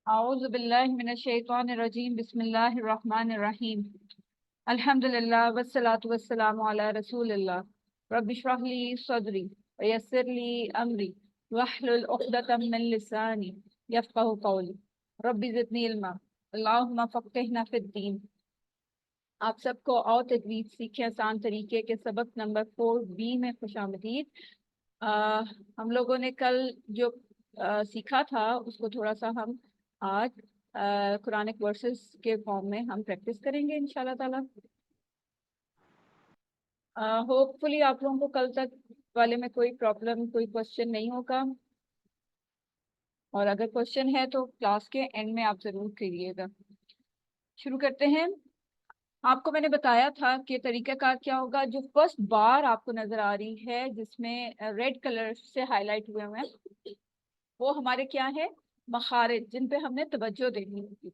औज़ु बिल्लाहि मिनश शैतानिर रजीम बिस्मिल्लाहिर रहमानिर रहीम अल्हम्दुलिल्लाह वस्सलातु वस्सलामु अला रसूलिल्लाह रब्बि इश्रह ली सदरी व यस्सिर ली अमरी वहलुल उक़दतम मिन लिसानी यफ़क़हू क़ौली रब्बि ज़िदनी इल्मा अल्लाहुम्मा फ़क़्हिना फ़िद्दीन। आप सबको और तजवीज़ सीखे आसान तरीके के सबक नंबर 4B में खुशामदीद। अ, हम लोगों ने कल जो सीखा था उसको थोड़ा सा हम आज कुरानिक वर्सेस के फॉर्म में हम प्रैक्टिस करेंगे इंशाल्लाह ताला। होपफुली आप लोगों को कल तक वाले में कोई प्रॉब्लम कोई क्वेश्चन नहीं होगा, और अगर क्वेश्चन है तो क्लास के एंड में आप जरूर करिएगा। शुरू करते हैं। आपको मैंने बताया था कि तरीकाकार क्या होगा। जो फर्स्ट बार आपको नजर आ रही है जिसमें रेड कलर से हाईलाइट हुए हुए हैं, वो हमारे क्या है, मखारिज, जिन पे हमने तवज्जो देनी होगी।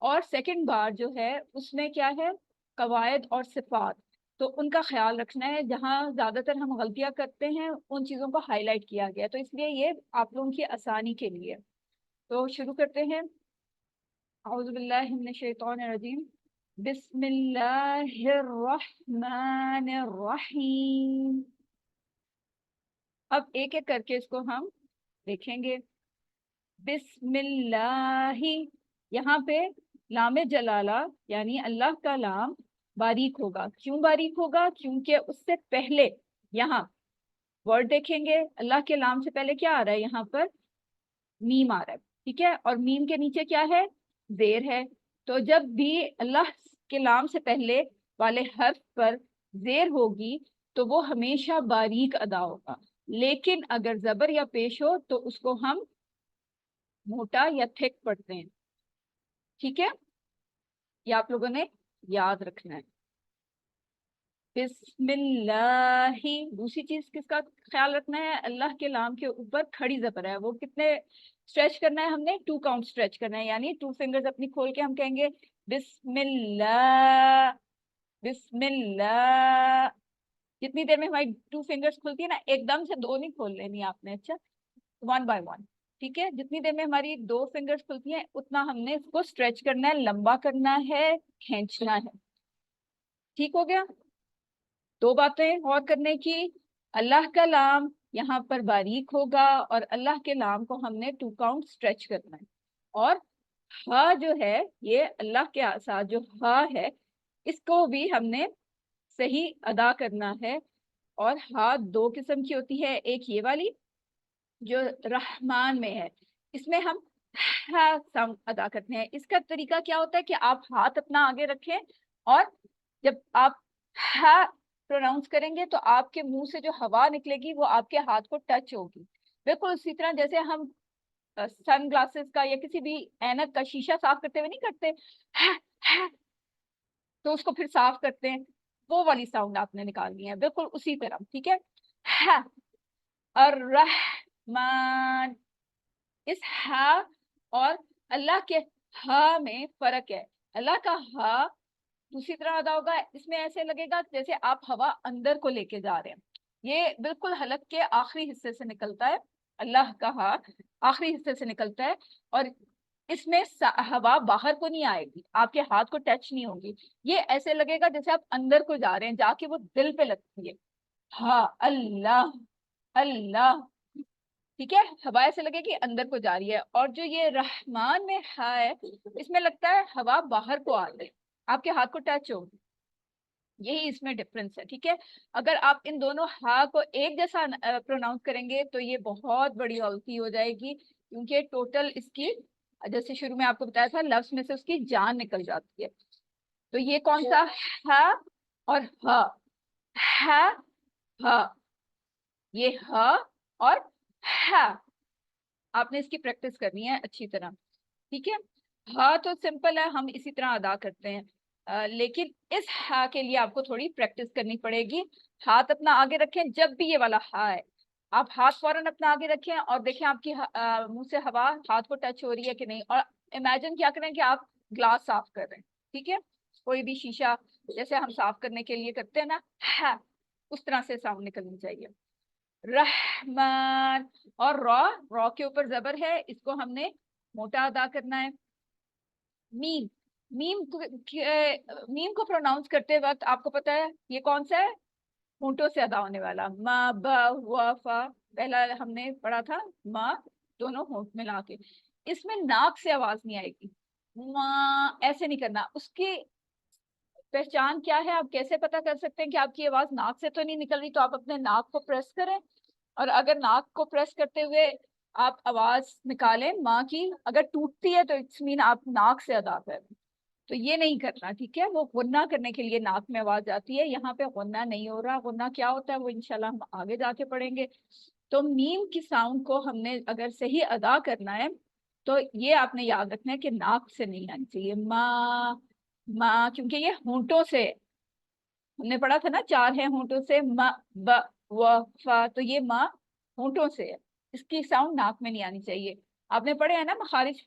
और सेकंड बार जो है उसमें क्या है, कवायद और सिफात। तो उनका ख्याल रखना है, जहाँ ज्यादातर हम गलतियां करते हैं उन चीजों को हाईलाइट किया गया, तो इसलिए ये आप लोगों की आसानी के लिए। तो शुरू करते हैं। औज़ु बिल्लाहि मिनश शैतानिर रजीम बिस्मिल्लाहिर रहमानिर रहीम। अब एक एक करके इसको हम देखेंगे। बिस्मिल्लाही, यहाँ पे लामे जलाला यानी अल्लाह का लाम बारीक होगा। क्यों बारीक होगा? क्योंकि उससे पहले यहाँ वर्ड देखेंगे, अल्लाह के लाम से पहले क्या आ रहा है, यहाँ पर मीम आ रहा है। ठीक है, और मीम के नीचे क्या है, जेर है। तो जब भी अल्लाह के नाम से पहले वाले हर्फ पर जेर होगी तो वो हमेशा बारीक अदा होगा। लेकिन अगर जबर या पेश हो तो उसको हम मोटा या थिक पढ़ते हैं। ठीक है, ये आप लोगों ने याद रखना है। बिस्मिल्लाही। दूसरी चीज किसका ख्याल रखना है, अल्लाह के नाम के ऊपर खड़ी जबर है, वो कितने स्ट्रेच करना है, हमने 2 काउंट स्ट्रेच करना है, यानी 2 फिंगर्स अपनी खोल के हम कहेंगे बिस्मिल्लाह बिस्मिल्लाह। जितनी देर में हमारी 2 फिंगर्स खुलती है ना, एकदम से 2 नहीं खोल लेनी आपने, अच्छा, 1 बाय 1। ठीक है, जितनी देर में हमारी 2 फिंगर्स खुलती हैं उतना हमने इसको स्ट्रेच करना है, लंबा करना है, खींचना है। ठीक हो गया। 2 बातें और करने की। अल्लाह का नाम यहाँ पर बारीक होगा और अल्लाह के नाम को हमने 2 काउंट स्ट्रेच करना है। और हा जो है, ये अल्लाह के साथ जो हा है इसको भी हमने सही अदा करना है। और हा 2 किस्म की होती है, एक ये वाली जो रहमान में है, इसमें हम हा साउंड अदा करते हैं। इसका तरीका क्या होता है कि आप हाथ अपना आगे रखें, और जब आप हा प्रोनाउंस करेंगे तो आपके मुंह से जो हवा निकलेगी वो आपके हाथ को टच होगी। बिल्कुल उसी तरह जैसे हम सन ग्लासेस का या किसी भी ऐनक का शीशा साफ करते हुए नहीं करते, हा, हा, तो उसको फिर साफ करते हैं, वो वाली साउंड आपने निकालनी है, बिल्कुल उसी तरह। ठीक है, हा, अर्रहमान। इस हा और अल्लाह के हा में फर्क है। अल्लाह का हा दूसरी तरह अदा होगा, इसमें ऐसे लगेगा जैसे आप हवा अंदर को लेके जा रहे हैं। ये बिल्कुल हलक के आखिरी हिस्से से निकलता है, अल्लाह का हा आखिरी हिस्से से निकलता है, और इसमें हवा बाहर को नहीं आएगी, आपके हाथ को टच नहीं होगी। ये ऐसे लगेगा जैसे आप अंदर को जा रहे हैं, जाके वो दिल पे लगती है। हाँ, अल्लाह अल्लाह। ठीक है, हवा ऐसे लगे कि अंदर को जा रही है। और जो ये रहमान में हा है, इसमें लगता है हवा बाहर को आ रही है, आपके हाथ को टच हो। यही इसमें डिफरेंस है। ठीक है, अगर आप इन दोनों हा को एक जैसा प्रोनाउंस करेंगे तो ये बहुत बड़ी गलती हो जाएगी, क्योंकि टोटल इसकी, जैसे शुरू में आपको बताया था, लफ्ज में से उसकी जान निकल जाती है। तो ये कौन सा, हा और हा, हा हा, ये हा और हा। आपने इसकी प्रैक्टिस करनी है अच्छी तरह। ठीक है, हाँ तो सिंपल है, हम इसी तरह अदा करते हैं। लेकिन इस हा के लिए आपको थोड़ी प्रैक्टिस करनी पड़ेगी। हाथ अपना आगे रखें, जब भी ये वाला हा है आप हाथ फौरन अपना आगे रखें और देखें आपकी मुंह से हवा हाथ को टच हो रही है कि नहीं। और इमेजिन क्या करें कि आप ग्लास साफ कर रहे हैं। ठीक है, कोई भी शीशा जैसे हम साफ करने के लिए करते हैं ना, हा, उस तरह से साउंड निकलनी चाहिए। रहमान, और रॉ, रॉ के ऊपर जबर है, इसको हमने मोटा अदा करना है। मीम, मीम को प्रोनाउंस करते वक्त आपको पता है ये कौन सा है, होंठों से अदा होने वाला। मा ब व फा, पहला हमने पढ़ा था मा, दोनों होंठ मिला के। इसमें नाक से आवाज नहीं आएगी, मा ऐसे नहीं करना। उसकी पहचान क्या है, आप कैसे पता कर सकते हैं कि आपकी आवाज नाक से तो नहीं निकल रही? तो आप अपने नाक को प्रेस करें, और अगर नाक को प्रेस करते हुए आप आवाज निकालें माँ की, अगर टूटती है तो इट्स मीन आप नाक से अदा कर रहे हैं। तो ये नहीं करना, ठीक है? वो गुन्ना करने के लिए नाक में आवाज आती है, यहाँ पे गुन्ना नहीं हो रहा। गुन्ना क्या होता है वो इंशाल्लाह हम आगे जाके पढ़ेंगे। तो मीम की साउंड को हमने अगर सही अदा करना है तो ये आपने याद रखना है कि नाक से नहीं आनी चाहिए माँ, माँ, क्योंकि ये होंठों से, हमने पढ़ा था ना चार है होंठों से, म ब व फा, तो ये माँ होंठों से है, इसकी साउंड नाक में नहीं आनी चाहिए। आपने पढ़े है ना मखारिज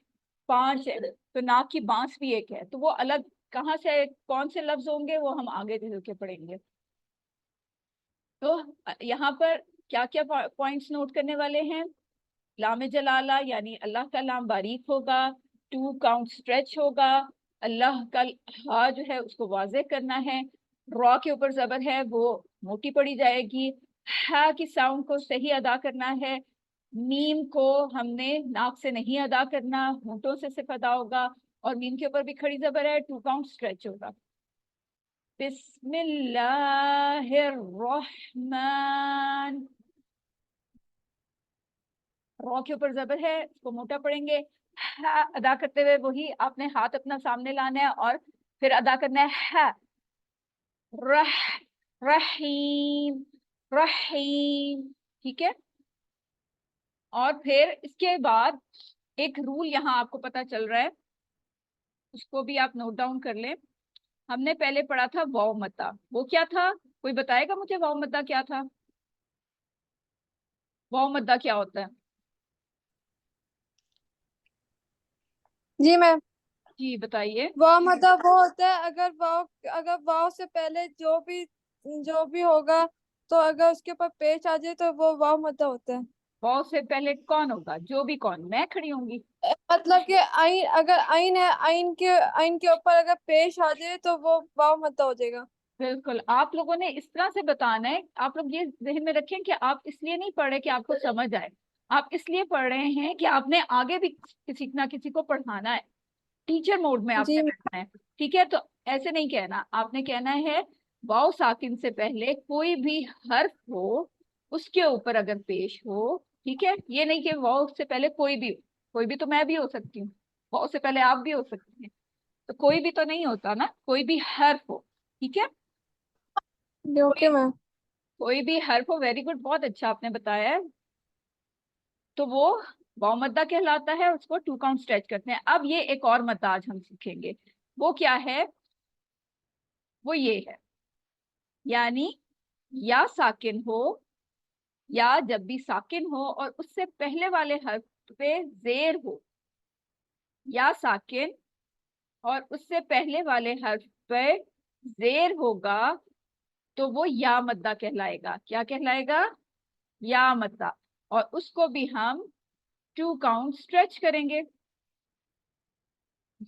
5 है, तो नाक की बांस भी एक है, तो वो अलग कहाँ से कौन से लफ्ज होंगे वो हम आगे चल के पढ़ेंगे। तो यहाँ पर क्या क्या पॉइंट्स नोट करने वाले हैं? लाम जलाला यानी अल्लाह का लाम बारीक होगा, 2 काउंट स्ट्रेच होगा, अल्लाह का हा जो है उसको वाजे करना है, रॉ के ऊपर जबर है वो मोटी पड़ी जाएगी, हा की साउंड को सही अदा करना है, मीम को हमने नाक से नहीं अदा करना, होंठों से सिर्फ अदा होगा, और मीम के ऊपर भी खड़ी जबर है, 2 काउंट स्ट्रेच होगा। बिस्मिल्लाहिर्रहमान, रॉ के ऊपर जबर है, इसको मोटा पढ़ेंगे। हा अदा करते हुए वही आपने हाथ अपना सामने लाना है और फिर अदा करना है हा, रह, रहीम, रहीम, ठीक है? और फिर इसके बाद एक रूल यहाँ आपको पता चल रहा है, उसको भी आप नोट डाउन कर लें। हमने पहले पढ़ा था वाव मद्दा, वो क्या था? कोई बताएगा मुझे वाव मद्दा क्या था? वाव मद्दा क्या होता है? जी मैम, जी बताइए। वाव मतलब वो होता है अगर वाव से पहले जो भी होगा, तो अगर उसके ऊपर पेश आ जाए तो वो वाव मतलब होता है। वाव से पहले कौन होगा? जो भी कौन? मैं खड़ी होंगी? मतलब कि आइन, अगर आइन है, आइन के ऊपर अगर पेश आ जाए तो वो वाव मतलब हो जाएगा। बिल्कुल, आप लोगों ने इस तरह से बताना है। आप लोग ये जहन में रखें कि आप इसलिए नहीं पढ़ रहे कि आपको समझ आए, आप इसलिए पढ़ रहे हैं कि आपने आगे भी किसी ना किसी को पढ़ाना है, टीचर मोड में आपने जी बैठना है, ठीक है? तो ऐसे नहीं कहना, आपने कहना है वाव साकिन से पहले कोई भी हर्फ हो उसके ऊपर अगर पेश हो, ठीक है? ये नहीं कि वाव से पहले कोई भी हो, कोई भी तो मैं भी हो सकती हूँ, वाव से पहले आप भी हो सकती हैं, तो कोई भी तो नहीं होता ना, कोई भी हर्फ हो, ठीक है? Okay ma'am. कोई भी हर्फ हो, वेरी गुड, बहुत अच्छा आपने बताया है। तो वो वाव मद्दा कहलाता है, उसको 2 काउंट स्ट्रेच करते हैं। अब ये एक और मद्दा आज हम सीखेंगे, वो क्या है? वो ये है, यानी या साकिन हो, या जब भी साकिन हो और उससे पहले वाले हर्फ पे जेर हो, या साकिन और उससे पहले वाले हर्फ पे जेर होगा, तो वो या मद्दा कहलाएगा। क्या कहलाएगा? या मद्दा। और उसको भी हम 2 काउंट स्ट्रेच करेंगे।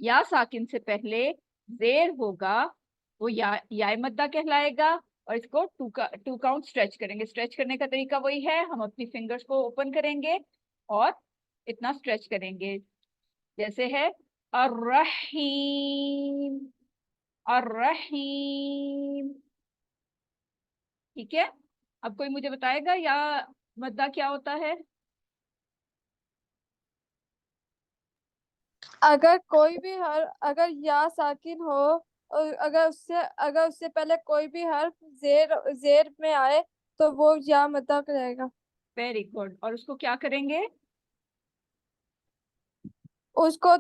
या साकिन से पहले जेर होगा, वो या मद्दा कहलाएगा, और इसको 2 काउंट स्ट्रेच करेंगे। स्ट्रेच करने का तरीका वही है, हम अपनी फिंगर्स को ओपन करेंगे और इतना स्ट्रेच करेंगे, जैसे है अर्रहीम, अर्रहीम, ठीक है? अब कोई मुझे बताएगा या मद्दा क्या होता है? अगर या साकिन हो और अगर उससे पहले कोई भी हर्फ जेर जेर में आए तो वो या मद्दा रहेगा। वेरी गुड, और उसको क्या करेंगे? उसको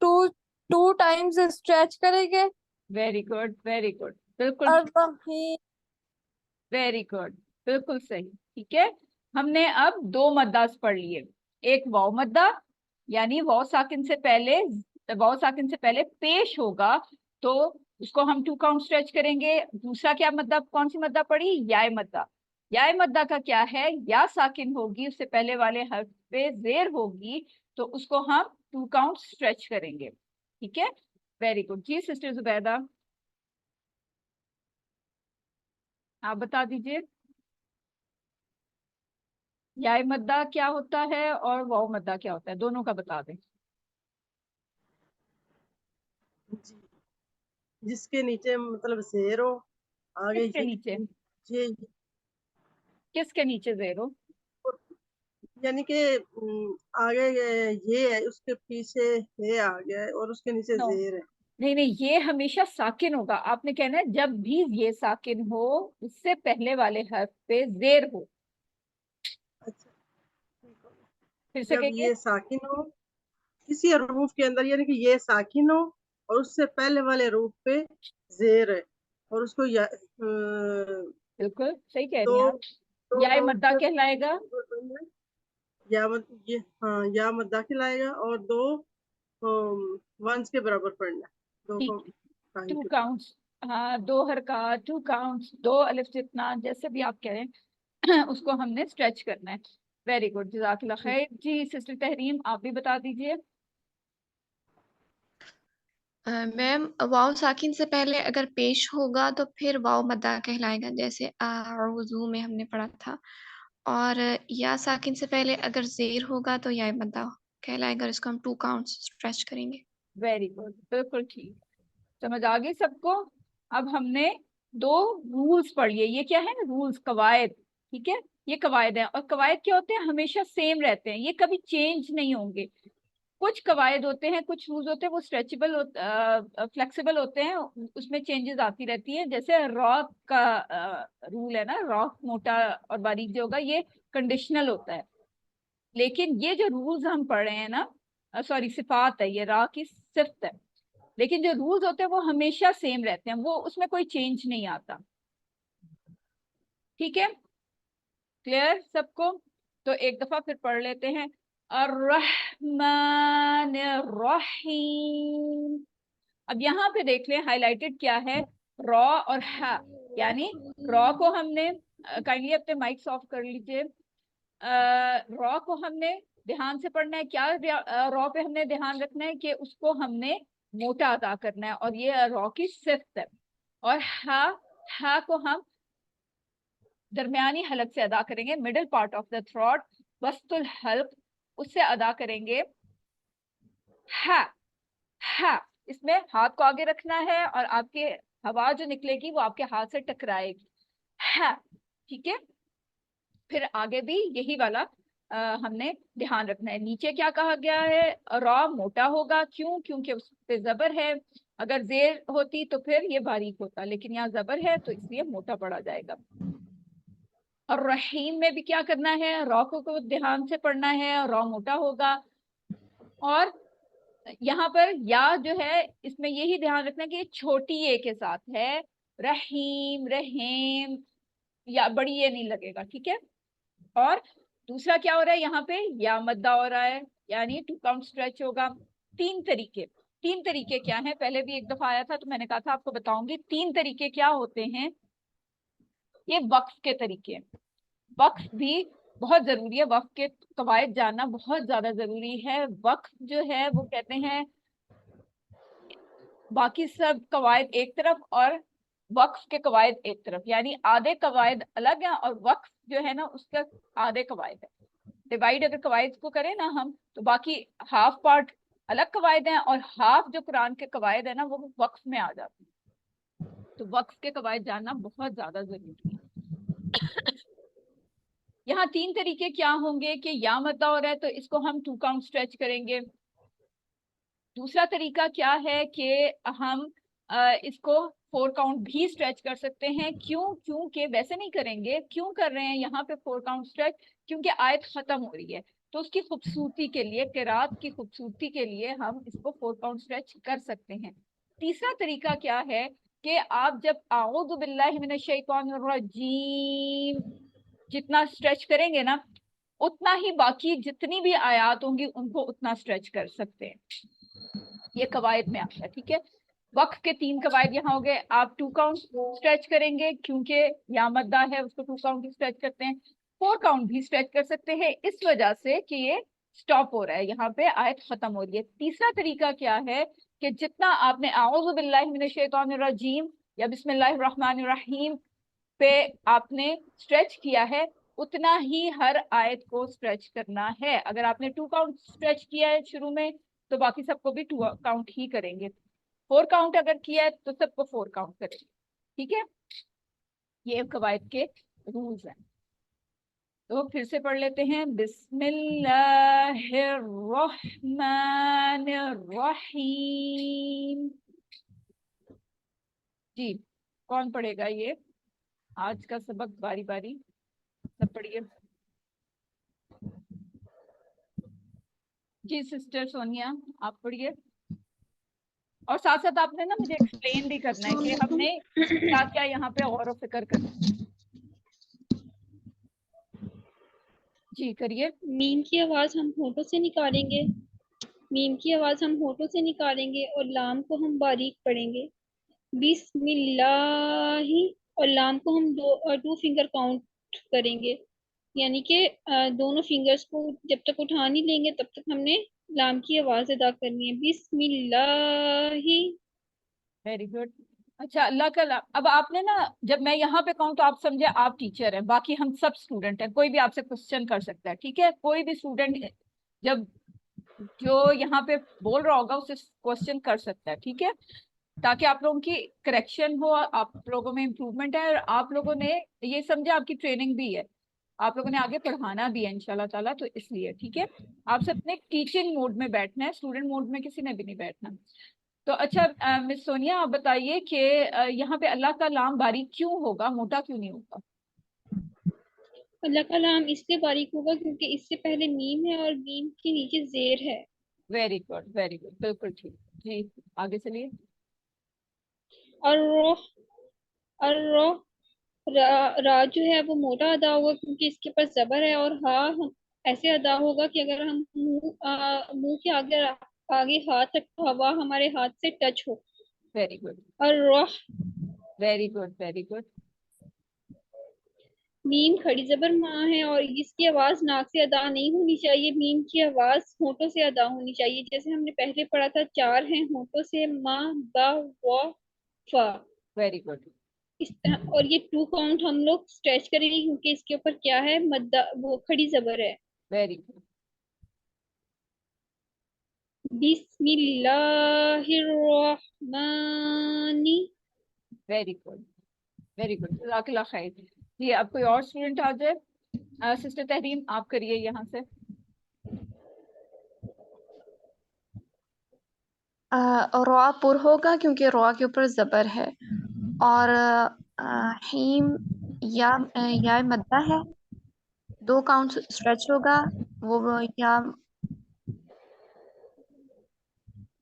टू टू टाइम्स स्ट्रेच करेंगे। वेरी गुड, वेरी गुड, बिल्कुल, और वही वेरी गुड, बिल्कुल सही, ठीक है? हमने अब 2 मद्दास पढ़ लिए। एक वाव मद्दा, यानी वाव साकिन से पहले पेश होगा, तो उसको हम 2 काउंट स्ट्रेच करेंगे। दूसरा क्या मद्दा, कौन सी मद्दा पढ़ी? याय मद्दा। या मद्दा का क्या है, या साकिन होगी, उससे पहले वाले हर्फ पे जेर होगी, तो उसको हम 2 काउंट स्ट्रेच करेंगे। ठीक है, वेरी गुड। जी सिस्टर जुबैदा, आप बता दीजिए या मद्दा क्या होता है और वाव मद्दा क्या होता है, दोनों का बता दें। जी, जिसके नीचे मतलब जेर हो, आगे किसके नीचे, ये किसके नीचे जेर हो? यानी कि आगे ये है, उसके पीछे ये आ गया है और उसके नीचे नो, जेर है। नहीं नहीं, ये हमेशा साकिन होगा। आपने कहना है जब भी ये साकिन हो, उससे पहले वाले हर्फ पे जेर हो। अच्छा, ठीक हो गया। फिर से जब कहिए। ये साकिन हो किसी रूफ के अंदर, यानी कि ये साकिन हो और उससे पहले वाले रूफ पे जेर है और उसको बिल्कुल सही कह रही दो हैं आप। दो या काउंट मद्दा से कहलाएगा। या मत ये हाँ या मत दाखिल आएगा और दो वंस के बराबर पढ़ना, दो ठीक को है, टाइम 2 के बाद। काउंट्स। हाँ, 2 हरकत, 2 काउंट्स, 2 अलिफ जितना, जैसे भी आप कह रहे हैं उसको हमने स्ट्रेच करना है। वेरी गुड, जज़ाकल्लाह खैर। जी सिस्टर तहरीम, आप भी बता दीजिए। मैम, वाव साकिन से पहले अगर पेश होगा तो फिर वाव मद्दा कहलाएगा, जैसे आउज़ू में हमने पढ़ा था। और या साकिन से पहले अगर जेर होगा तो या मद्दा कहलाएगा, इसको हम 2 काउंट्स स्ट्रेच करेंगे। वेरी गुड, बिल्कुल ठीक, समझ आ गई सबको। अब हमने 2 रूल्स पढ़ लिए। ये क्या है ना, रूल्स, कवायद। ठीक है, ये कवायद है, और कवायद क्या होते हैं, हमेशा सेम रहते हैं, ये कभी चेंज नहीं होंगे। कुछ कवायद होते हैं, कुछ रूल्स होते हैं, वो स्ट्रेचेबल फ्लेक्सिबल होते हैं, उसमें चेंजेस आती रहती है। जैसे रॉक का रूल है ना, रॉक मोटा और बारीक जो होगा, ये कंडीशनल होता है। लेकिन ये जो रूल्स हम पढ़ रहे हैं ना, सॉरी सिफात है, ये रा की सिफ्त है। लेकिन जो रूल्स होते हैं वो हमेशा सेम रहते हैं, वो उसमें कोई चेंज नहीं आता। ठीक है, क्लियर सबको? तो एक दफा फिर पढ़ लेते हैं। अर्रहमान रहीम। अब यहाँ पे देख लें हाइलाइटेड क्या है, रॉ और हा। यानी रॉ को हमने, काइंडली अपने माइक्स ऑफ कर लीजिए। रॉ को हमने ध्यान से पढ़ना है। क्या रॉ पे हमने ध्यान रखना है कि उसको हमने मोटा अदा करना है, और ये रॉ की सिफ्त है। और हा, हा को हम दरमियानी हलक से अदा करेंगे, middle part of the throat, वस्तुल हल्क, उससे अदा करेंगे। हा, हा, इसमें हाथ को आगे रखना है और आपके हवा जो निकलेगी वो आपके हाथ से टकराएगी। हा, ठीक है। फिर आगे भी यही वाला हमने ध्यान रखना है। नीचे क्या कहा गया है, रॉ मोटा होगा, क्यों? क्योंकि उस पे जबर है। अगर जेर होती तो फिर ये बारीक होता, लेकिन यहाँ जबर है तो इसलिए मोटा पड़ा जाएगा। और रहीम में भी क्या करना है, रॉ को ध्यान से पढ़ना है, रॉ मोटा होगा। और यहाँ पर या जो है, इसमें यही ध्यान रखना है कि ये छोटी ए के साथ है, रहीम, रहीम, या बड़ी ये नहीं लगेगा। ठीक है। और दूसरा क्या हो रहा है, यहाँ पे या मद्दा हो रहा है, यानी 2 काउंट स्ट्रेच होगा। 3 तरीके, 3 तरीके क्या है, पहले भी एक दफा आया था तो मैंने कहा था आपको बताऊंगी 3 तरीके क्या होते हैं। ये वक्फ के तरीके, वक्फ भी बहुत जरूरी है, वक्फ के कवायद जानना बहुत ज्यादा जरूरी है। वक्फ जो है वो कहते हैं, बाकी सब कवायद एक तरफ और वक्फ के कवायद एक तरफ, यानी आधे कवायद अलग है और वक्फ जो है ना उसका आधे कवायद है। डिवाइड अगर कवायद को करें ना हम, तो बाकी हाफ पार्ट अलग कवायद हैं, और हाफ जो कुरान के कवायद है ना वो वक्फ में आ जाते हैं। तो वक्फ के कवायद जानना बहुत ज्यादा जरूरी है। यहाँ 3 तरीके क्या होंगे कि या मद्दा हो रहा है तो इसको हम 2 काउंट स्ट्रेच करेंगे। दूसरा तरीका क्या है कि हम इसको 4 काउंट भी स्ट्रेच कर सकते हैं। क्यों? क्योंकि वैसे नहीं करेंगे, क्यों कर रहे हैं यहाँ पे 4 काउंट स्ट्रेच, क्योंकि आयत खत्म हो रही है, तो उसकी खूबसूरती के लिए, किरात की खूबसूरती के लिए हम इसको 4 काउंट स्ट्रेच कर सकते हैं। तीसरा तरीका क्या है कि आप जब आऊज़ु बिल्लाहि मिनश शैतानिर रजीम जितना स्ट्रेच करेंगे ना, उतना ही बाकी जितनी भी आयात होंगी उनको उतना स्ट्रेच कर सकते हैं। ये कवायद में आता है। ठीक है, वक्फ के 3 कवायद यहाँ हो गए। आप 2 काउंट स्ट्रेच करेंगे क्योंकि या मद्दा है उसको 2 काउंट भी स्ट्रेच करते हैं, 4 काउंट भी स्ट्रेच कर सकते हैं इस वजह से कि ये स्टॉप हो रहा है, यहाँ पे आयत खत्म हो रही है। तीसरा तरीका क्या है कि जितना आपने आऊज़ु बिल्लाहि मिनश शैतानिर रजीम या बिस्मिल्लाहिर रहमानिर रहीम पे आपने स्ट्रेच किया है, उतना ही हर आयत को स्ट्रेच करना है। अगर आपने 2 काउंट स्ट्रेच किया है शुरू में तो बाकी सबको भी 2 काउंट ही करेंगे। 4 काउंट अगर किया है तो सबको 4 काउंट करेंगे। ठीक है, ये कवायद के रूल्स हैं। तो फिर से पढ़ लेते हैं, बिस्मिल्लाहिर्रहमानिर्रहीम। जी, कौन पढ़ेगा ये आज का सबक? बारी बारी सब पढ़िए। जी सिस्टर सोनिया आप पढ़िए, और साथ साथ आपने ना मुझे एक्सप्लेन भी करना है कि हमने क्या क्या यहाँ पे गौर व फिक्र करना है। जी करिए। मीम की आवाज हम होठों से निकालेंगे, मीम की आवाज हम होठों से निकालेंगे और लाम को हम बारीक पढ़ेंगे। बिस्मिल्लाही, और लाम को हम 2 फिंगर काउंट करेंगे, यानी कि दोनों फिंगर्स को जब तक उठा नहीं लेंगे तब तक हमने लाम की आवाज अदा करनी है। बिस्मिल्लाही। Very good. अच्छा, अल्लाह का अब आपने ना, जब मैं यहाँ पे कहूँ तो आप समझे आप टीचर हैं, बाकी हम सब स्टूडेंट हैं, कोई भी आपसे क्वेश्चन कर सकता है। ठीक है, कोई भी स्टूडेंट जब जो यहाँ पे बोल रहा होगा उसे क्वेश्चन कर सकता है। ठीक है, ताकि आप लोगों की करेक्शन हो, आप लोगों में इम्प्रूवमेंट है, और आप लोगों ने ये समझे आपकी ट्रेनिंग भी है, आप लोगों ने आगे पढ़ाना भी है इंशाल्लाह ताला, तो इसलिए ठीक है आप सबने टीचिंग मोड में बैठना है, स्टूडेंट मोड में किसी ने भी नहीं बैठना। तो अच्छा मिस सोनिया आप बताइए कि यहाँ पे अल्लाह का नाम बारीक क्यों होगा, मोटा क्यों नहीं होगा? अल्लाह का नाम इसलिए बारीक होगा क्योंकि इससे पहले मीम है और मीम के नीचे जेर है। वेरी गुड, वेरी गुड, बिल्कुल ठीक। जी आगे चलिए। और रा जो है वो मोटा अदा होगा क्योंकि इसके पास जबर है, और हा हम ऐसे अदा होगा कि अगर हम मुंह के आगे आगे हाथ रख तो हवा हमारे हाथ से टच हो। वेरी गुड, और रोह, वेरी गुड, वेरी गुड। मीम खड़ी जबर माँ है और इसकी आवाज नाक से अदा नहीं होनी चाहिए, मीम की आवाज होठों से अदा होनी चाहिए। जैसे हमने पहले पढ़ा था 4 हैं होठों से, माँ बा व फा। वेरी गुड, इस तरह, और ये 2 काउंट हम लोग स्ट्रेच करेंगे क्योंकि इसके ऊपर क्या है, मद्दा वो खड़ी जबर है। वेरी गुड, बिस्मिल्लाहिर्रहमानी। वेरी गुड, वेरी गुड, जज़ाकल्लाह खैर। जी अब कोई और स्टूडेंट आ जाए। सिस्टर तहरीम आप करिए यहाँ से। रॉ पुर होगा क्योंकि रॉ के ऊपर जबर है, और हीम या मद्दा है, 2 काउंट स्ट्रेच होगा, वो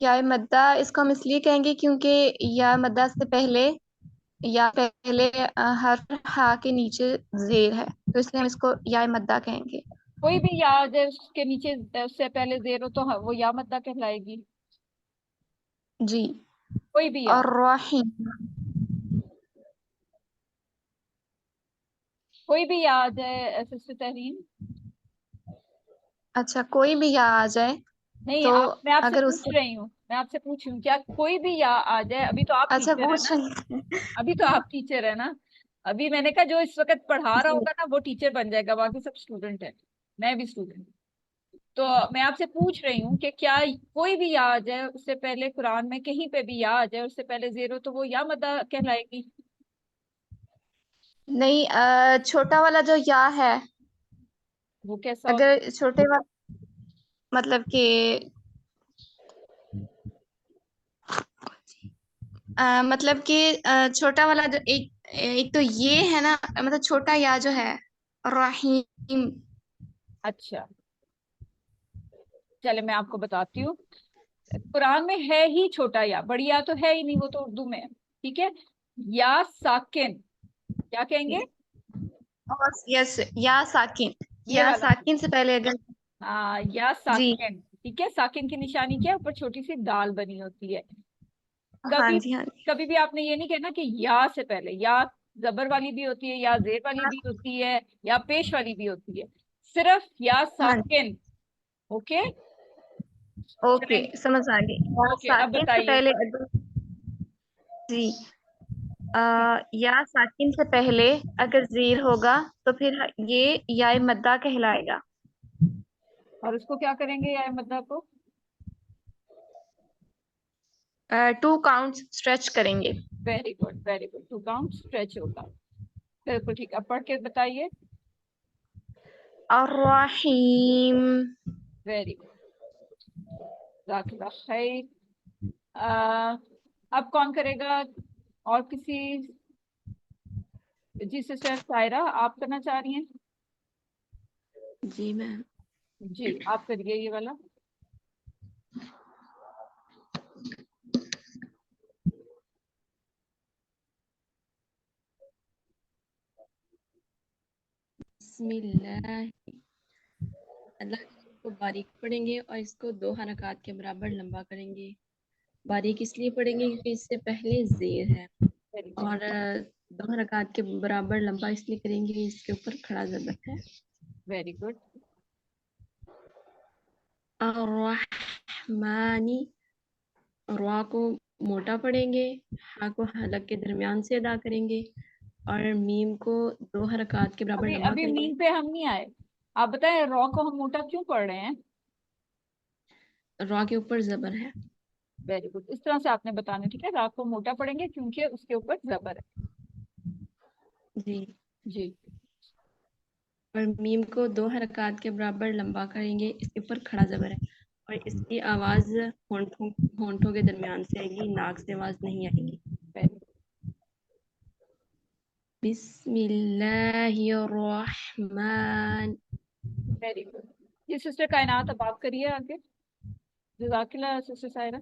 या मद्दा इसको हम इसलिए कहेंगे क्योंकि या मद्दा से पहले हर हा के नीचे जेर है, तो इसलिए हम इसको या मद्दा कहेंगे। कोई भी या आ जाए उसके नीचे उससे पहले जेर हो तो वो या मद्दा कहलाएगी। जी, कोई भी या, और रहीम, कोई भी या आ जाए सिस्टर तहरीम। अच्छा कोई भी या आ जाए नहीं तो आप, मैं आपसे अगर पूछ उससे, रही हूँ, मैं आपसे पूछ रही हूँ क्या कोई भी या आ जाए? अभी तो आप अच्छा टीचर है पूछ ना, रही हैं। अभी तो आप टीचर है ना। अभी मैंने कहा जो इस वक्त पढ़ा रहा जी, होगा ना वो टीचर बन जाएगा, बाकी सब स्टूडेंट है, मैं भी स्टूडेंट। तो मैं आपसे पूछ रही हूँ कि क्या कोई भी या आ जाए उससे पहले, कुरान में कहीं पे भी या आ जाए उससे पहले जेर हो तो वो या मद्दा कहलाएगी? नहीं, छोटा वाला जो या है, वो कैसा होता अगर छोटे वाला मतलब कि मतलब कि छोटा वाला जो एक तो ये है ना, मतलब छोटा या जो है रहीम। है? अच्छा चले मैं आपको बताती हूँ, कुरान में है ही छोटा या, बड़ी या तो है ही नहीं, वो तो उर्दू में है। ठीक है, या साकिन क्या कहेंगे? और यस, या साकिन, ये या वाला, साकिन से पहले अगर, हाँ या जी, साकिन। ठीक है, साकिन की निशानी क्या है? ऊपर छोटी सी दाल बनी होती है। हाँ कभी जी हाँ जी कभी भी आपने ये नहीं कहना कि या से पहले, या जबर वाली भी होती है, या जेर वाली भी होती है, या पेश वाली भी होती है, सिर्फ या हाँ जी। साकिन। ओके, ओके समझ आ गई। या ओके, अब साकिन से बताइए। पहले अगर जी या साकिन से पहले अगर जीर होगा तो फिर ये या मद्दा कहलाएगा। और उसको क्या करेंगे या मद्दा को? 2 काउंट्स स्ट्रेच करेंगे। Very good, very good, two count stretch होगा। बिल्कुल ठीक, अब पढ़ के बताइए। अर्रहीम। वेरी गुड, जाज़ाकल्लाह खैर। अब कौन करेगा? और किसी? जी सिस्टर सायरा, आप करना चाह रही हैं? जी मैम। जी, आप करिए ये वाला। बिस्मिल्लाह। अल्लाह को बारीक पढ़ेंगे और इसको 2 हरकत के बराबर लंबा करेंगे। बारीक इसलिए पढ़ेंगे क्योंकि इससे पहले ज़ेर है, वेरी गुड, और 2 हरकत के बराबर लंबा इसलिए करेंगे इसके ऊपर खड़ा ज़बर है। Very good. अर्रहमानी, रा को मोटा पढ़ेंगे, हा को हलक के दरमियान से अदा करेंगे, और मीम को 2 हरकत के बराबर अभी लंबा अभी करेंगे। मीम पे हम नहीं आए। आप बताएं रॉ को हम मोटा क्यों पढ़ रहे हैं? रा के ऊपर ज़बर है। वेरी गुड, इस तरह से आपने बताना, ठीक है। रा को मोटा पढ़ेंगे क्योंकि उसके ऊपर जबर है। जी। जी, और मीम को 2 हरकत के बराबर लंबा करेंगे, इसके ऊपर खड़ा ज़बर है, और इसकी आवाज़ होंठों के दरमियान से आएगी, नाक से आवाज़ नहीं आएगी। वेरी बिस्मिल्लाहिर्रहमान। Very good. जी सिस्टर कायनात, अब आप करिए आगे। जज़ाकल्लाह सिस्टर सायरा।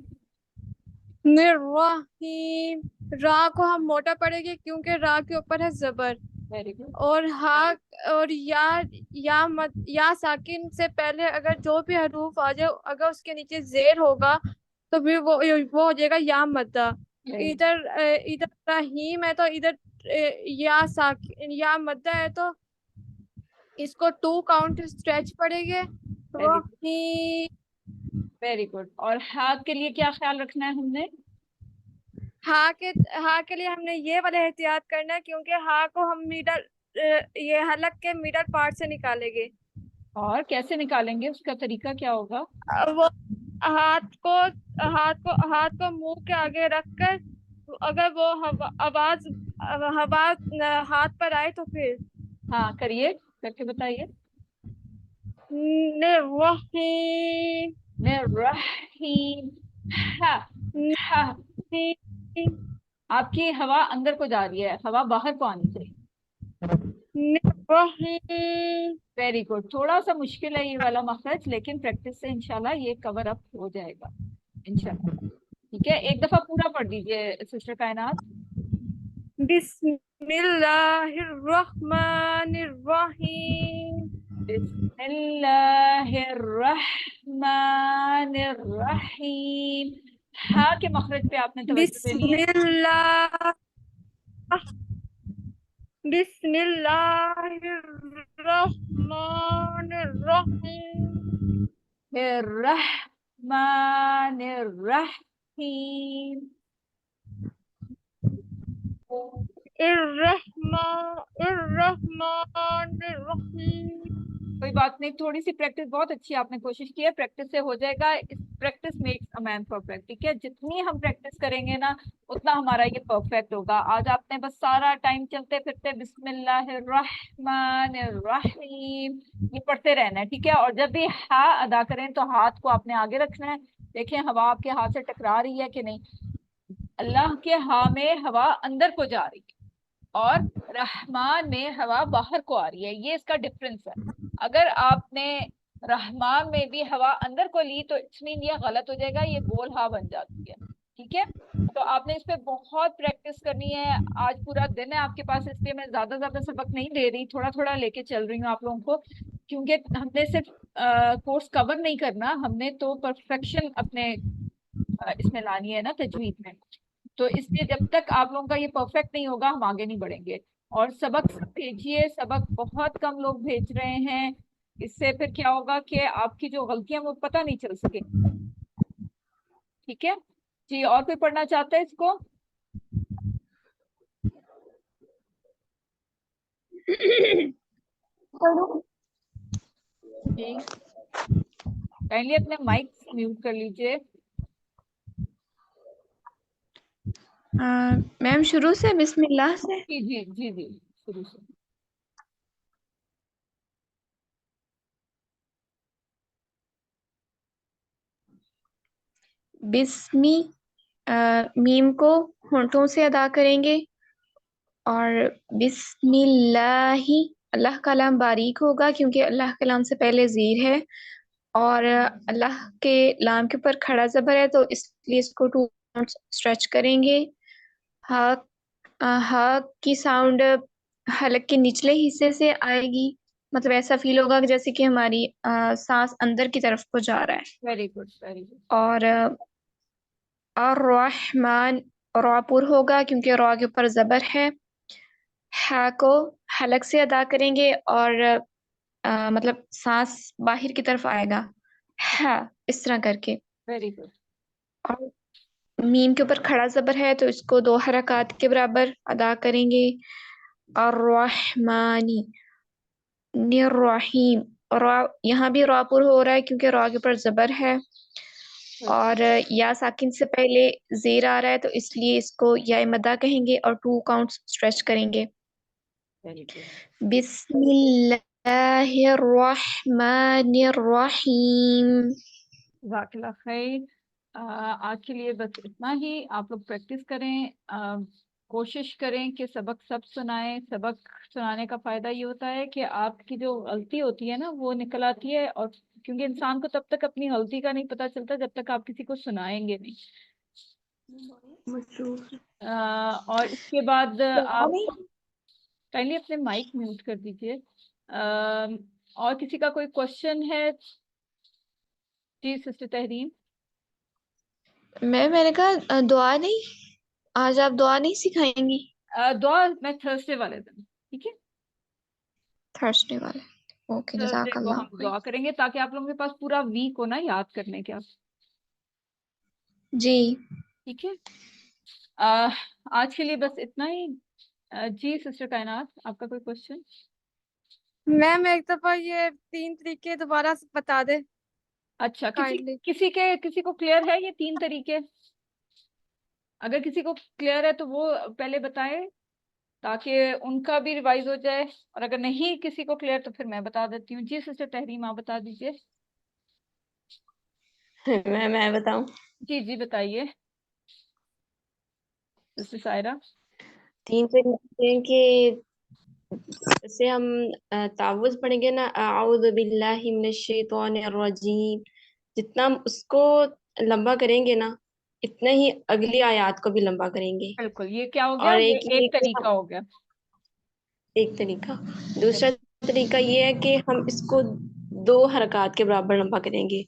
निर्वाहीम, रा को हम मोटा पढ़ेंगे क्योंकि रा के ऊपर है जबर। वेरी गुड, और हा और या साकिन से पहले अगर जो भी हरूफ आ जाए, अगर उसके नीचे जेर होगा तो फिर वो हो जाएगा या मद्दा। वेरी इधर रहीम है तो इधर या मद्दा है, तो इसको 2 काउंट स्ट्रेच पड़ेंगे। वेरी गुड, रहीम। Very good. और हाथ के लिए क्या ख्याल रखना है हमने? हा के लिए हमने ये वाला एहतियात करना है क्योंकि हा को हम ये हलक के मिडल पार्ट से निकालेंगे। और कैसे निकालेंगे, उसका तरीका क्या होगा? वो हाथ को मुंह के आगे रखकर, अगर वो आवाज हाथ पर आए तो फिर हाँ करिए, करके बताइए। निर्वाहीम, निर्रहीम। हा, हा। आपकी हवा अंदर को जा रही है, हवा बाहर को आनी चाहिए। निर्वाहीम। Very good. थोड़ा सा मुश्किल है ये वाला मखरज, लेकिन प्रैक्टिस से इंशाल्लाह ये कवर अप हो जाएगा इंशाल्लाह। ठीक है, एक दफा पूरा पढ़ दीजिए सिस्टर कायनात। बिस्मिल्लाहिर्रहमानिर्रहीम। बिस्मिल्लाहिर्रहमानिर्रहीम। हा के मखरज पे आपने तवज्जो देनी है। बिस्मिल्लाह बिस्मिल्लाहिर्रहमानिर्रहीम। रहमानिर्रहीम। इर्रहमानिर्रहीम। कोई बात नहीं, थोड़ी सी प्रैक्टिस, बहुत अच्छी आपने कोशिश की है, प्रैक्टिस से हो जाएगा। इस practice makes a man perfect, ठीक है। जितनी हम प्रैक्टिस करेंगे ना, उतना हमारा ये परफेक्ट होगा। आज आपने बस सारा टाइम चलते फिरते बिस्मिल्लाहिर्रहमानिर्रहीम ये पढ़ते रहना है, ठीक है। और जब भी हा अदा करें तो हाथ को आपने आगे रखना है। देखें हवा आपके हाथ से टकरा रही है कि नहीं। अल्लाह के हा में हवा अंदर को जा रही है, और रहमान में हवा बाहर को आ रही है, ये इसका डिफरेंस है। अगर आपने रहमान में भी हवा अंदर को ली तो इट्स मीन ये गलत हो जाएगा, ये गोल हा बन जाती है, ठीक है। तो आपने इस पे बहुत प्रैक्टिस करनी है। आज पूरा दिन है आपके पास, इसलिए मैं ज्यादा सबक नहीं दे रही, थोड़ा थोड़ा लेके चल रही हूँ आप लोगों को, क्योंकि हमने सिर्फ कोर्स कवर नहीं करना, हमने तो परफेक्शन अपने इसमें लानी है ना, तजवीद में। तो इसलिए जब तक आप लोगों का ये परफेक्ट नहीं होगा हम आगे नहीं बढ़ेंगे। और सबक सब भेजिए, सबक बहुत कम लोग भेज रहे हैं। इससे फिर क्या होगा कि आपकी जो गलतियां वो पता नहीं चल सके। ठीक है जी, और कोई पढ़ना चाहता है इसको? जी, काइंडली अपने माइक म्यूट कर लीजिए। मैम शुरू से बिस्मिल्लाह से। जी जी जी जी, शुरू से। बिस्मी, मीम को होंठों से अदा करेंगे, और बिस्मिल्लाही, अल्लाह का लाम बारीक होगा क्योंकि अल्लाह के लाम से पहले जीर है, और अल्लाह के लाम के ऊपर खड़ा जबर है तो इसलिए इसको 2 स्ट्रेच करेंगे। हा, हा की साउंड हलक के निचले हिस्से से आएगी, मतलब ऐसा फील होगा कि जैसे कि हमारी सांस अंदर की तरफ को जा रहा है। Very good very good. और रहमान, रॉपुर होगा क्योंकि रॉ के ऊपर जबर है। हा को हलक से अदा करेंगे और मतलब सांस बाहर की तरफ आएगा, हा, इस तरह करके। Very good. और मीम के ऊपर खड़ा जबर है तो इसको 2 हरकत के बराबर अदा करेंगे। और रहमानी, निर्रहीम, रॉ, यहाँ भी रॉपुर हो रहा है क्योंकि रॉ के ऊपर जबर है, और या साकिन से पहले जेर आ रहा है तो इसलिए इसको या मदा कहेंगे और 2 काउंट्स स्ट्रेच करेंगे। Very good. बिस्मिल्लाहिर्रहमानिर्रहीम। जज़ाकल्लाह खैर। आज के लिए बस इतना ही। आप लोग प्रैक्टिस करें, कोशिश करें कि सबक सब सुनाएं। सबक सुनाने का फायदा ये होता है कि आपकी जो गलती होती है ना वो निकल आती है, और क्योंकि इंसान को तब तक अपनी गलती का नहीं पता चलता जब तक आप किसी को सुनाएंगे नहीं। और इसके बाद आप काइंडली अपने माइक म्यूट कर दीजिए। और किसी का कोई क्वेश्चन है? जी सिस्टर तहरीन। मैंने कहा दुआ नहीं, आज आप दुआ नहीं सिखाएंगी? दुआ मैं थर्सडे वाले दिन, ठीक है? थर्सडे वाले, ओके, थर्सडे को जज़ाकल्लाह हम खैर। दुआ करेंगे ताकि आप लोगों के पास पूरा वीक हो ना याद करने का। जी, ठीक है। आज के लिए बस इतना ही। जी सिस्टर कायनात, आपका कोई क्वेश्चन? मैम एक दफा ये 3 तरीके दोबारा से बता दे अच्छा, काइंडली। किसी को क्लियर है ये 3 तरीके? अगर किसी को क्लियर है तो वो पहले बताए ताकि उनका भी रिवाइज हो जाए, और अगर नहीं किसी को क्लियर तो फिर मैं बता देती हूँ। जी सिस्टर तहरीम, आप बता दीजिए। मैं बताऊं? जी जी बताइए सिस्टर सायरा। 3 तरीके हैं कि जैसे हम तावुज़ पढ़ेंगे ना, अऊज़ु बिल्लाहि मिनश शैतानिर रजीम, जितना हम उसको लंबा करेंगे ना, इतना ही अगली आयत को भी लंबा करेंगे। बिल्कुल, ये क्या हो गया? और ये एक ये एक कि तरीका हम, हो गया। एक तरीका, दूसरा तरीका ये है कि हम इसको 2 हरकत के बराबर लंबा करेंगे,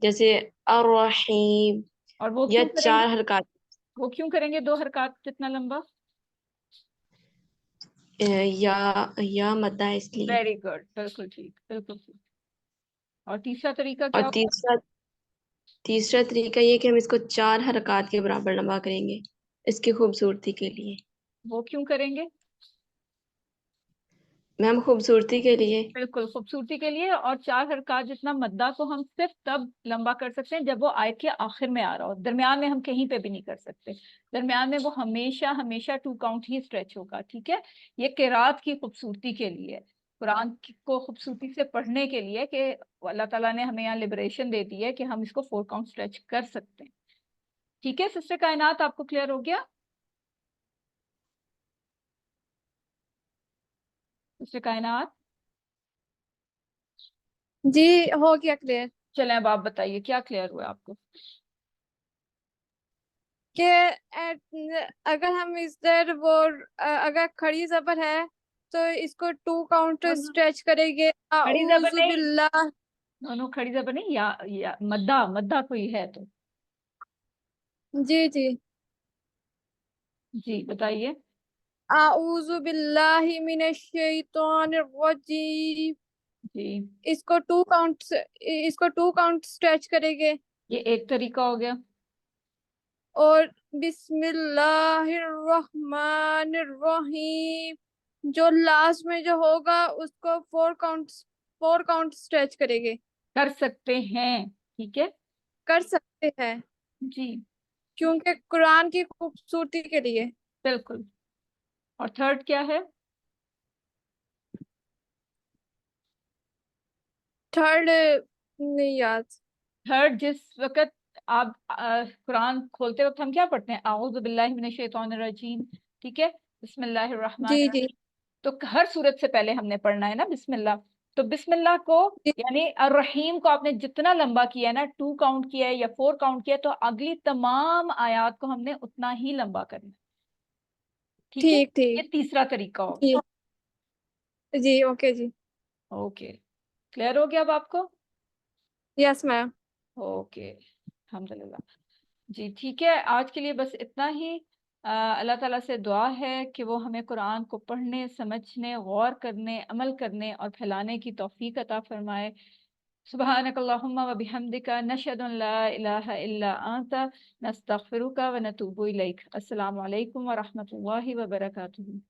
जैसे अर्रहीम, और वो या क्यों करेंगे? 4 हरकत। वो क्यों करेंगे 2 हरकत जितना लंबा? या मद्दा है इसलिए। वेरी गुड, बिल्कुल ठीक, बिल्कुल ठीक। और तीसरा तरीका क्या और होगा? तीसरा तरीका ये कि हम इसको 4 हरकत के बराबर लंबा करेंगे, इसकी खूबसूरती के लिए। वो क्यों करेंगे? मैम खूबसूरती के लिए। बिल्कुल खूबसूरती के लिए। और 4 हरकत जितना मद्दा को हम सिर्फ तब लंबा कर सकते हैं जब वो आयत के आखिर में आ रहा हो, दरमियान में हम कहीं पे भी नहीं कर सकते। दरमियान में वो हमेशा हमेशा 2 काउंट ही स्ट्रेच होगा। ठीक है, ये किरात की खूबसूरती के लिए, कुरान को खूबसूरती से पढ़ने के लिए कि अल्लाह ताला ने हमें यहाँ लिबरेशन दे दी है कि हम इसको 4 काउंट स्ट्रेच कर सकते हैं। ठीक है सिस्टर कायनात, आपको क्लियर हो गया? सिस्टर कायनात, जी हो गया क्लियर। चलें अब आप बताइए क्या क्लियर हुआ आपको? कि अगर हम इधर वो अगर खड़ी जबर है तो इसको 2 काउंट दोनों स्ट्रेच करेंगे। खड़ी जबर आऊज़ु नहीं, बिल्लाह। दोनों खड़ी जबर नहीं, या मद्दा, मद्दा कोई है तो। जी जी। जी बताइए। आऊज़ु बिल्लाहि मिनश शैतानिर रजीम। जी इसको टू काउंट स्ट्रेच करेंगे। ये एक तरीका हो गया। और बिस्मिल्लाहिर्रहमानिर्रहीम, जो लास्ट में जो होगा उसको फोर काउंट स्ट्रेच करेंगे। कर सकते हैं, ठीक है। कर सकते हैं, जी क्योंकि कुरान की खूबसूरती के लिए। बिल्कुल। और थर्ड क्या है? थर्ड नहीं याद। थर्ड, जिस वक्त आप कुरान खोलते वक्त हम क्या पढ़ते हैं? आऊज़ु बिल्लाहि मिनश शैतानिर रजीम, ठीक है, बिस्मिल्लाहिर रहमानिर जी जी रहीम। तो हर सूरत से पहले हमने पढ़ना है ना बिस्मिल्लाह। तो बिस्मिल्लाह को जी। यानी अर्रहीम को आपने जितना लंबा किया है ना, 2 काउंट किया है या 4 काउंट किया है, तो अगली तमाम आयात को हमने उतना ही लंबा करना है, ठीक है। ठीक ये ठीक। तीसरा तरीका हो जी गया। जी ओके जी। ओके, क्लियर हो गया अब आपको? Yes ma'am. ओके, अल्हम्दुलिल्लाह। जी ठीक है, आज के लिए बस इतना ही। अल्लाह ताला से दुआ है कि वो हमें कुरान को पढ़ने, समझने, गौर करने, अमल करने और फैलाने की तौफीक अता फरमाए। सुब्हानकल्लाहुम्मा व बिहम्दिका नशहदु अन ला इलाहा इल्ला अंता नस्तगफिरुका व नतूबु इलैक। अस्सलामु अलैकुम व रहमतुल्लाहि व बरकातुहू।